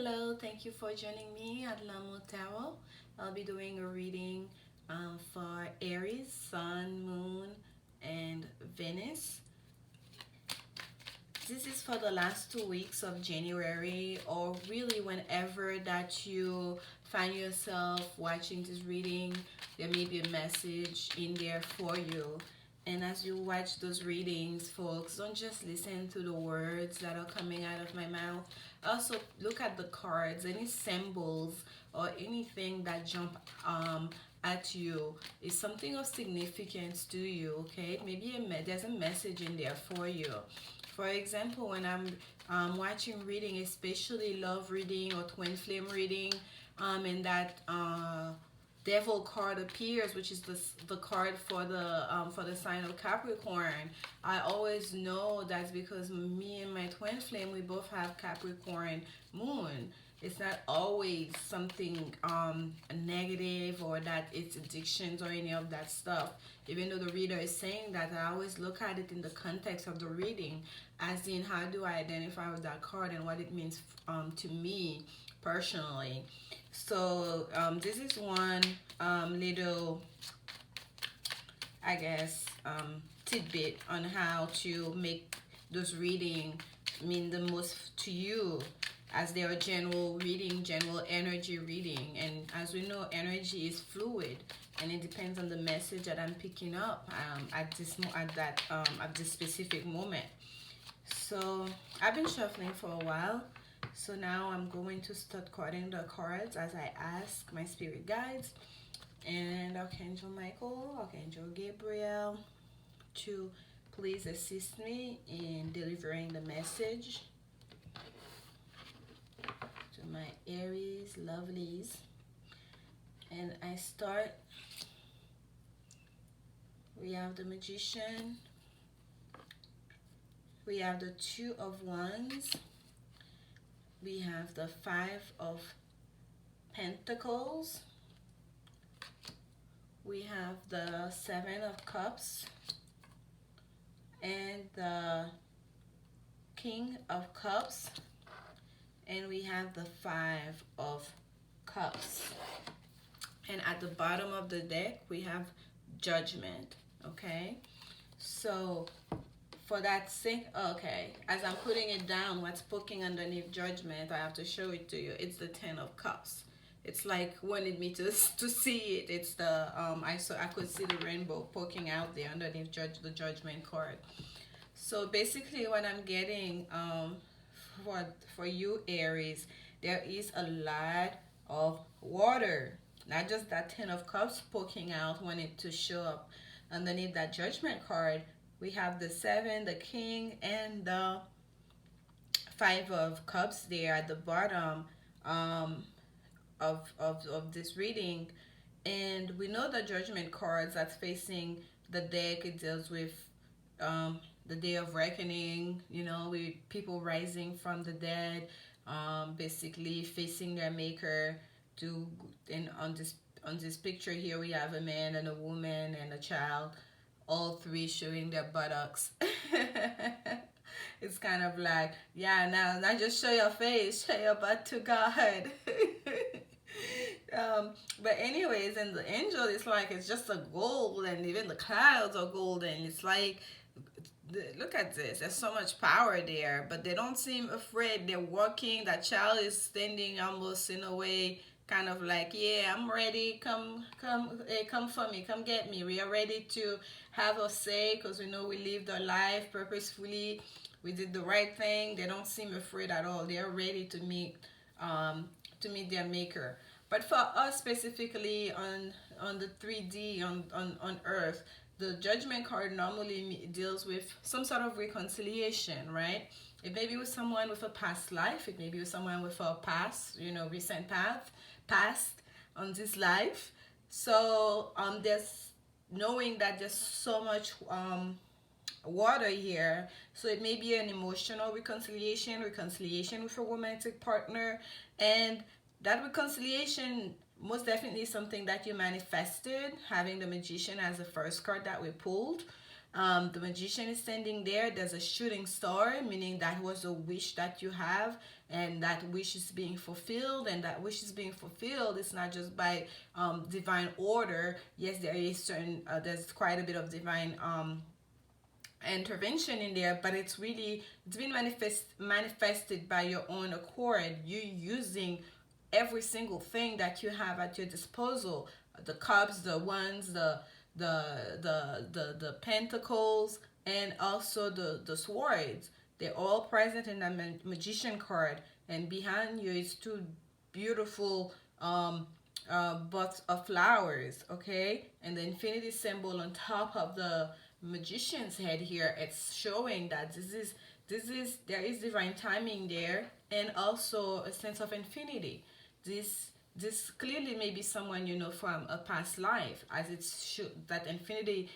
Hello, thank you for joining me at Lanmou Tarot. I'll be doing a reading for Aries, Sun, Moon, and Venus. This is for the last 2 weeks of January, or really whenever that you find yourself watching this reading, there may be a message in there for you. And as you watch those readings, folks, don't just listen to the words that are coming out of my mouth. Also, look at the cards, any symbols or anything that jump at you is something of significance to you, okay? Maybe there's a message in there for you. For example, when I'm watching reading, especially love reading or twin flame reading, and that devil card appears, which is the card for the sign of Capricorn, I always know that's because me and my twin flame, we both have Capricorn moon. It's not always something negative or that it's addictions or any of that stuff. Even though the reader is saying that, I always look at it in the context of the reading, as in how do I identify with that card and what it means to me personally. So this is one little, I guess, tidbit on how to make those reading mean the most to you, as they are general reading, general energy reading. And as we know, energy is fluid, and it depends on the message that I'm picking up at this specific moment. So I've been shuffling for a while. So now I'm going to start cutting the cards as I ask my spirit guides and Archangel Michael, Archangel Gabriel to please assist me in delivering the message to my Aries lovelies. And I start, we have the Magician, we have the Two of Wands, we have the Five of Pentacles, we have the Seven of Cups, and the King of Cups, and we have the Five of Cups. And at the bottom of the deck, we have Judgment, okay? So for that sake, okay, as I'm putting it down, what's poking underneath Judgment, I have to show it to you. It's the Ten of Cups. It's like wanted me to see it. It's the I could see the rainbow poking out there underneath the Judgment card. So basically, what I'm getting for you Aries, there is a lot of water. Not just that Ten of Cups poking out, wanted to show up underneath that Judgment card. We have the Seven, the King, and the Five of Cups there at the bottom of this reading. And we know the Judgment cards that's facing the deck, it deals with the day of reckoning, you know, with people rising from the dead, basically facing their maker. And on this picture here, we have a man and a woman and a child, all three showing their buttocks. It's kind of like, yeah, now just show your face, show your butt to God. But anyways, and the angel is like, it's just a gold, and even the clouds are golden. It's like, look at this, there's so much power there, but they don't seem afraid. They're walking, that child is standing almost in a way, kind of like, yeah, I'm ready, hey, come for me, come get me. We are ready to have a say, because we know we lived our life purposefully, we did the right thing. They don't seem afraid at all. They are ready to meet their maker. But for us specifically on the 3D, on Earth, the Judgment card normally deals with some sort of reconciliation, right? It may be with someone with a past life. It may be with someone with a past, recent past on this life. So there's knowing that there's so much water here. So it may be an emotional reconciliation with a romantic partner, and that reconciliation most definitely is something that you manifested, having the Magician as the first card that we pulled. The magician is standing there. There's a shooting star, meaning that was a wish that you have, and that wish is being fulfilled. And that wish is being fulfilled. It's not just by divine order. Yes, there is certain. There's quite a bit of divine intervention in there, but it's been manifested by your own accord. You using every single thing that you have at your disposal: the cups, the wands, the pentacles, and also the swords. They're all present in the magician card, and behind you is two beautiful buds of flowers. Okay, and the infinity symbol on top of the magician's head here, it's showing that this is there is divine timing there, and also a sense of infinity. This clearly may be someone you know from a past life, as it's that infinity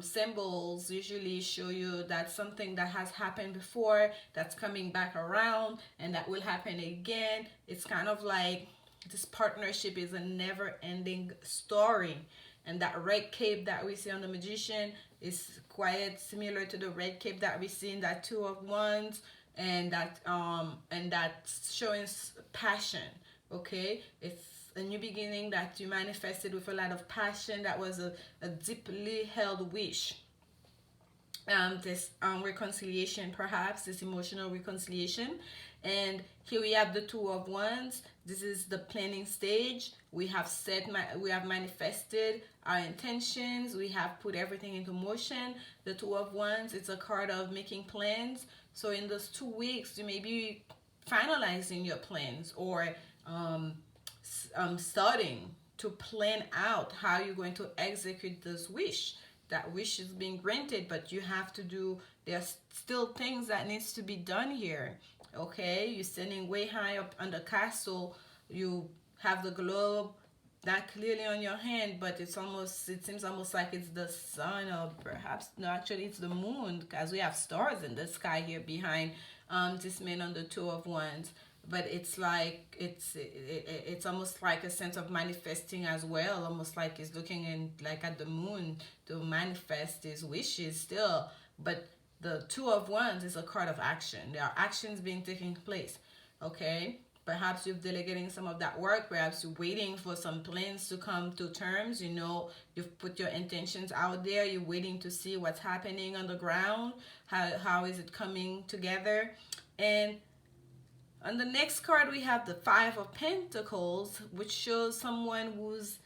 symbols usually show you that something that has happened before, that's coming back around, and that will happen again. It's kind of like this partnership is a never ending story. And that red cape that we see on the magician is quite similar to the red cape that we see in that two of wands, and that's showing passion. Okay, it's a new beginning that you manifested with a lot of passion. That was a deeply held wish. This reconciliation, perhaps this emotional reconciliation. And here we have the two of wands. This is the planning stage. We have we have manifested our intentions. We have put everything into motion. The two of wands, it's a card of making plans. So in those 2 weeks, you may be finalizing your plans, or starting to plan out how you're going to execute this wish. That wish is being granted, but you have to do, there's still things that needs to be done here. Okay, you're standing way high up on the castle. You have the globe not clearly on your hand, but it seems almost like it's the sun, or perhaps no, actually it's the moon, because we have stars in the sky here behind this man on the two of wands. But it's like it's almost like a sense of manifesting as well, almost like he's looking in like at the moon to manifest his wishes still. But the two of wands is a card of action. There are actions being taking place. Okay, perhaps you're delegating some of that work. Perhaps you're waiting for some plans to come to terms. You know, you've put your intentions out there. You're waiting to see what's happening on the ground. How is it coming together? And on the next card, we have the Five of Pentacles, which shows someone who's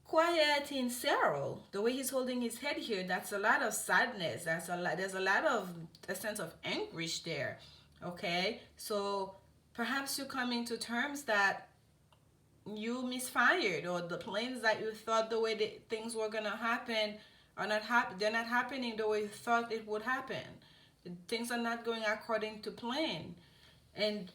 quiet in sorrow. The way he's holding his head here, that's a lot of sadness. There's a lot of a sense of anguish there. Okay, so perhaps you're coming to terms that you misfired, or the plans that you thought the way that things were gonna happen are not they're not happening the way you thought it would happen. Things are not going according to plan. And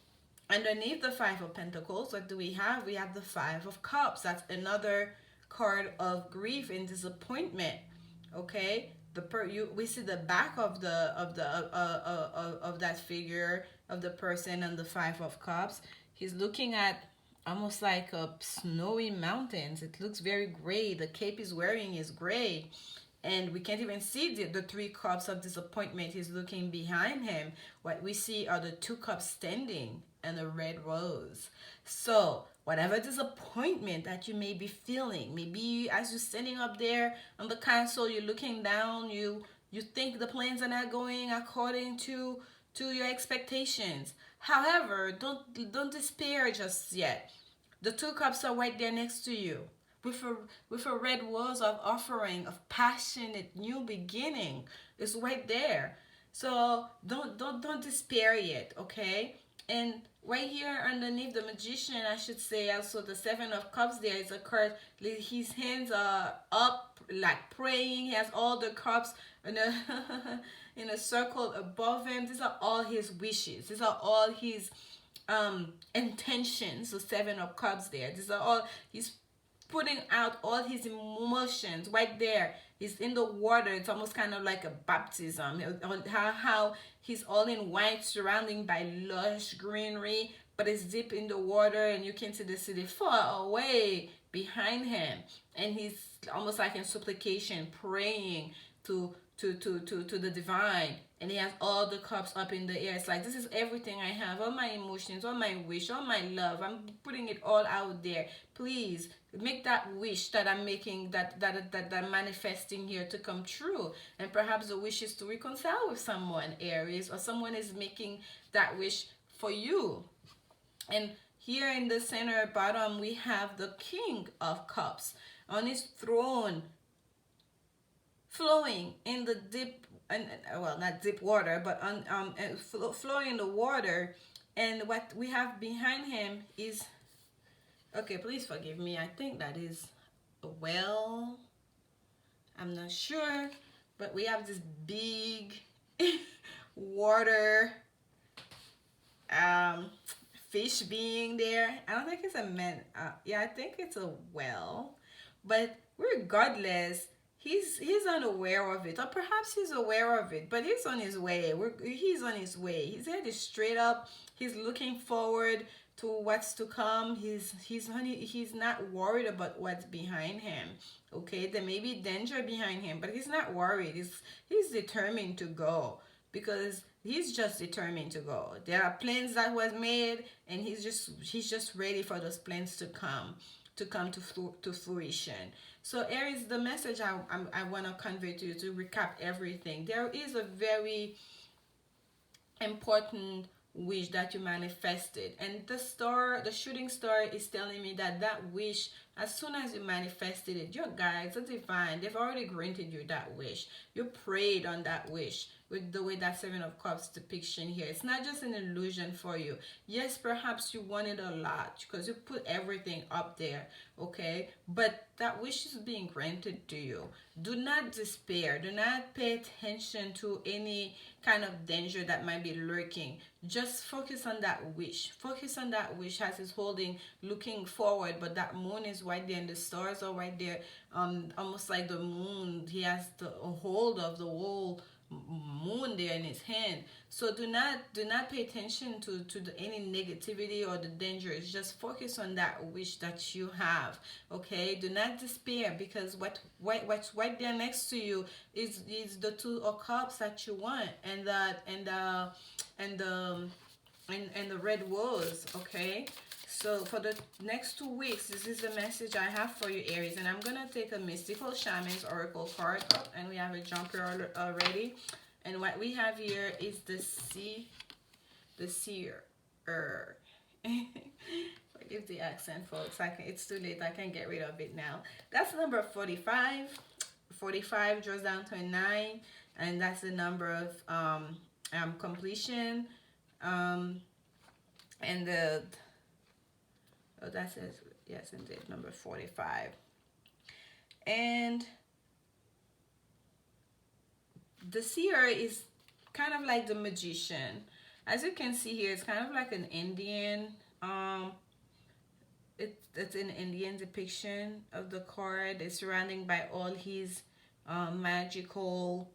underneath the Five of Pentacles, what do we have? We have the Five of Cups. That's another card of grief and disappointment. Okay, we see the back of that figure of the person on the Five of Cups. He's looking at almost like a snowy mountains. It looks very gray. The cape he's wearing is gray, and we can't even see the three cups of disappointment. He's looking behind him. What we see are the two cups standing and a red rose. So whatever disappointment that you may be feeling, maybe as you're standing up there on the castle, you're looking down, you think the plans are not going according to your expectations. However, don't despair just yet. The two cups are right there next to you, with a red rose of offering of passionate new beginning. It's right there. So don't despair yet, okay? And right here underneath the magician, I should say also the Seven of Cups, there is a card. His hands are up like praying. He has all the cups in a in a circle above him. These are all his wishes. These are all his intentions. So Seven of Cups there. These are all he's putting out all his emotions right there. He's in the water. It's almost kind of like a baptism. How he's all in white, surrounding by lush greenery, but it's deep in the water, and you can see the city far away behind him. And he's almost like in supplication, praying to the divine, and he has all the cups up in the air. It's like, this is everything I have, all my emotions, all my wish, all my love, I'm putting it all out there. Please make that wish that I'm making, that I'm manifesting here, to come true. And perhaps the wish is to reconcile with someone, Aries, or someone is making that wish for you. And here in the center bottom, we have the King of Cups on his throne, flowing in the deep, and well, not deep water, but on flowing in the water. And what we have behind him is, okay, please forgive me, I think that is a well, I'm not sure, but we have this big water um fish being there. I don't think it's a man. Yeah, I think it's a well, but regardless, he's unaware of it, or perhaps he's aware of it, but he's on his way. He's on his way. He's headed straight up. He's looking forward to what's to come. He's not worried about what's behind him. Okay, there may be danger behind him, but he's not worried. He's determined to go, because he's just determined to go. There are plans that was made, and he's just ready for those plans to come to fruition. So Aries, the message I want to convey to you, to recap everything, there is a very important wish that you manifested, and the shooting star is telling me that wish, as soon as you manifested it, your guides, the divine, they've already granted you that wish. You prayed on that wish, with the way that Seven of Cups depiction here. It's not just an illusion for you. Yes, perhaps you wanted a lot because you put everything up there, okay? But that wish is being granted to you. Do not despair. Do not pay attention to any kind of danger that might be lurking. Just focus on that wish. Focus on that wish as it's holding, looking forward, but that moon is right there and the stars are right there. Almost like the moon, he has a hold of the whole moon there in his hand. So do not pay attention to any negativity or the dangers. Just focus on that wish that you have. Okay, do not despair, because what's right there next to you is the Two of Cups that you want, and the red rose. Okay, so for the next 2 weeks, this is the message I have for you, Aries. And I'm going to take a Mystical Shaman's Oracle card. Oh, and we have a jumper already. And what we have here is the seer. Forgive the accent, folks. It's too late. I can get rid of it now. That's number 45. 45 draws down to a 9. And that's the number of completion. And the... Oh, that's it. Yes, indeed, number 45. And the seer is kind of like the magician. As you can see here, it's kind of like an Indian. It's an Indian depiction of the card. It's surrounded by all his magical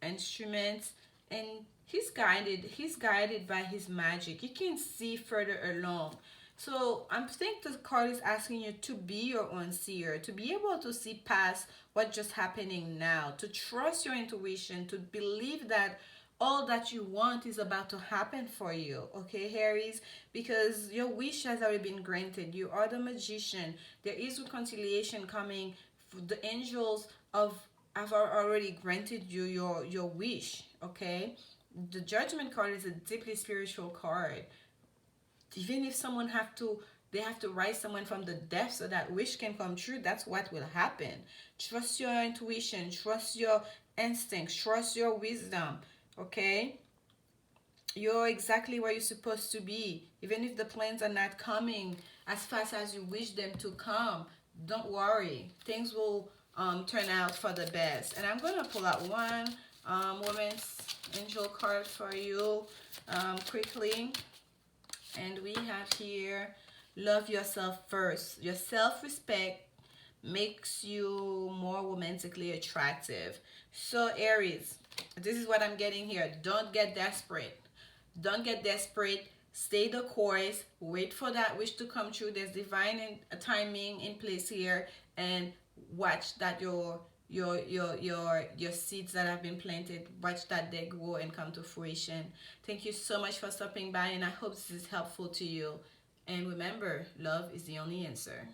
instruments, and he's guided by his magic. He can see further along. So I think the card is asking you to be your own seer, to be able to see past what's just happening now, to trust your intuition, to believe that all that you want is about to happen for you, okay, Aries? Because your wish has already been granted. You are the magician. There is reconciliation coming. The angels have already granted you your wish, okay? The Judgment card is a deeply spiritual card. Even if they have to rise someone from the death so that wish can come true, that's what will happen. Trust your intuition, trust your instincts, trust your wisdom, okay? You're exactly where you're supposed to be. Even if the plans are not coming as fast as you wish them to come, don't worry. Things will turn out for the best. And I'm going to pull out one woman's angel card for you quickly. And we have here, love yourself first. Your self-respect makes you more romantically attractive. So Aries, this is what I'm getting here. Don't get desperate. Don't get desperate. Stay the course. Wait for that wish to come true. There's divine timing in place here. And watch that your your seeds that have been planted. Watch that they grow and come to fruition. Thank you so much for stopping by, and I hope this is helpful to you. And remember, love is the only answer.